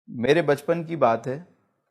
میرے بچپن کی بات ہے،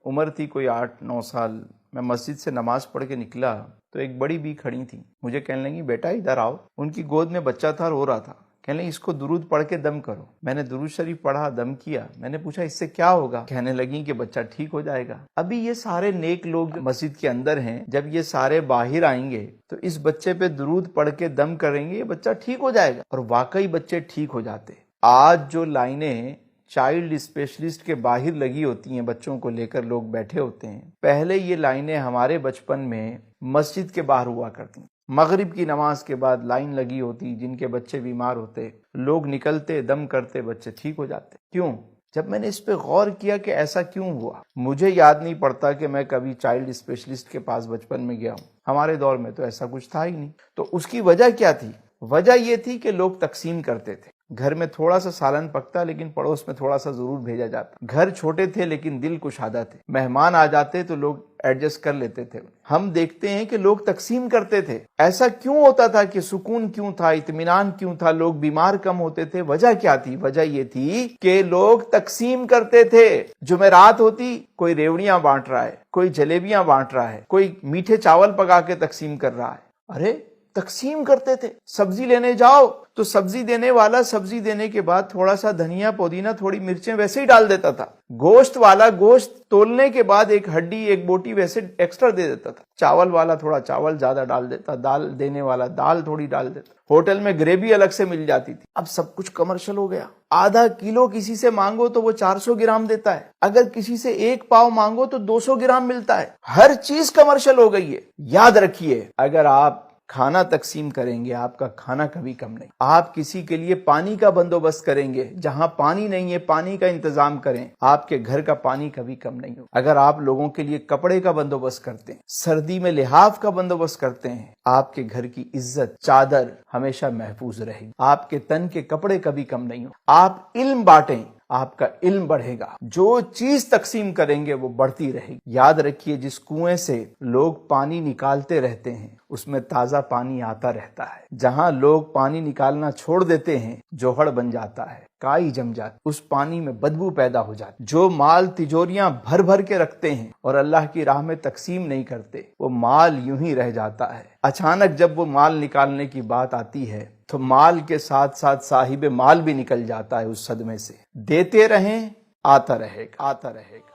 عمر تھی کوئی 8-9 سال۔ میں مسجد سے نماز پڑھ کے نکلا تو ایک بڑی بی کھڑی تھی، مجھے کہنے لگی بیٹا ادھر آؤ۔ ان کی گود میں بچہ تھا، رو رہا تھا، کہنے لگی اس کو درود پڑھ کے دم کرو۔ میں نے درود شریف پڑھا، دم کیا۔ میں نے پوچھا اس سے کیا ہوگا؟ کہنے لگی کہ بچہ ٹھیک ہو جائے گا۔ ابھی یہ سارے نیک لوگ جو مسجد کے اندر ہیں، جب یہ سارے باہر آئیں گے تو اس بچے پہ درود پڑھ کے دم کریں گے، یہ بچہ ٹھیک ہو جائے گا۔ اور واقعی بچے ٹھیک ہو جاتے۔ آج جو لائنیں چائلڈ اسپیشلسٹ کے باہر لگی ہوتی ہیں، بچوں کو لے کر لوگ بیٹھے ہوتے ہیں، پہلے یہ لائنیں ہمارے بچپن میں مسجد کے باہر ہوا کرتی۔ مغرب کی نماز کے بعد لائن لگی ہوتی، جن کے بچے بیمار ہوتے، لوگ نکلتے، دم کرتے، بچے ٹھیک ہو جاتے۔ کیوں؟ جب میں نے اس پہ غور کیا کہ ایسا کیوں ہوا، مجھے یاد نہیں پڑتا کہ میں کبھی چائلڈ اسپیشلسٹ کے پاس بچپن میں گیا ہوں۔ ہمارے دور میں تو ایسا کچھ تھا ہی نہیں۔ تو اس کی وجہ کیا تھی؟ وجہ یہ تھی کہ لوگ تقسیم کرتے تھے۔ گھر میں تھوڑا سا سالن پکتا لیکن پڑوس میں تھوڑا سا ضرور بھیجا جاتا۔ گھر چھوٹے تھے لیکن دل کشادہ تھے۔ مہمان آ جاتے تو لوگ ایڈجسٹ کر لیتے تھے۔ ہم دیکھتے ہیں کہ لوگ تقسیم کرتے تھے۔ ایسا کیوں ہوتا تھا کہ سکون کیوں تھا، اطمینان کیوں تھا، لوگ بیمار کم ہوتے تھے؟ وجہ کیا تھی؟ وجہ یہ تھی کہ لوگ تقسیم کرتے تھے۔ جمعرات ہوتی، کوئی ریوڑیاں بانٹ رہا ہے، کوئی جلیبیاں بانٹ رہا ہے، کوئی میٹھے چاول پکا کے تقسیم کر رہا ہے۔ ارے تقسیم کرتے تھے۔ سبزی لینے جاؤ تو سبزی دینے والا سبزی دینے کے بعد تھوڑا سا دھنیا، پودینہ، تھوڑی مرچیں ویسے ہی ڈال دیتا تھا۔ گوشت والا گوشت تولنے کے بعد ایک ہڈی، ایک بوٹی ویسے ایکسٹرا دے دیتا تھا۔ چاول والا تھوڑا چاول زیادہ ڈال دیتا، دال دینے والا دال تھوڑی ڈال دیتا۔ ہوٹل میں گریوی الگ سے مل جاتی تھی۔ اب سب کچھ کمرشل ہو گیا۔ آدھا کلو کسی سے مانگو تو وہ 400 گرام دیتا ہے، اگر کسی سے 1 پاؤ مانگو تو 200 گرام ملتا ہے۔ ہر چیز کمرشل ہو گئی ہے۔ یاد رکھیے، اگر آپ کھانا تقسیم کریں گے، آپ کا کھانا کبھی کم نہیں۔ آپ کسی کے لیے پانی کا بندوبست کریں گے، جہاں پانی نہیں ہے پانی کا انتظام کریں، آپ کے گھر کا پانی کبھی کم نہیں ہو۔ اگر آپ لوگوں کے لیے کپڑے کا بندوبست کرتے ہیں، سردی میں لحاف کا بندوبست کرتے ہیں، آپ کے گھر کی عزت، چادر ہمیشہ محفوظ رہے گی۔ آپ کے تن کے کپڑے کبھی کم نہیں ہو۔ آپ علم بانٹیں، آپ کا علم بڑھے گا۔ جو چیز تقسیم کریں گے وہ بڑھتی رہے گی۔ یاد رکھیے، جس کنویں سے لوگ پانی نکالتے رہتے ہیں اس میں تازہ پانی آتا رہتا ہے۔ جہاں لوگ پانی نکالنا چھوڑ دیتے ہیں، جوہڑ بن جاتا ہے، کائی جم جاتی، اس پانی میں بدبو پیدا ہو جاتی۔ جو مال تجوریاں بھر بھر کے رکھتے ہیں اور اللہ کی راہ میں تقسیم نہیں کرتے، وہ مال یوں ہی رہ جاتا ہے۔ اچانک جب وہ مال نکالنے کی بات آتی ہے تو مال کے ساتھ ساتھ صاحب مال بھی نکل جاتا ہے اس صدمے سے۔ دیتے رہیں، آتا رہے گا، آتا رہے گا۔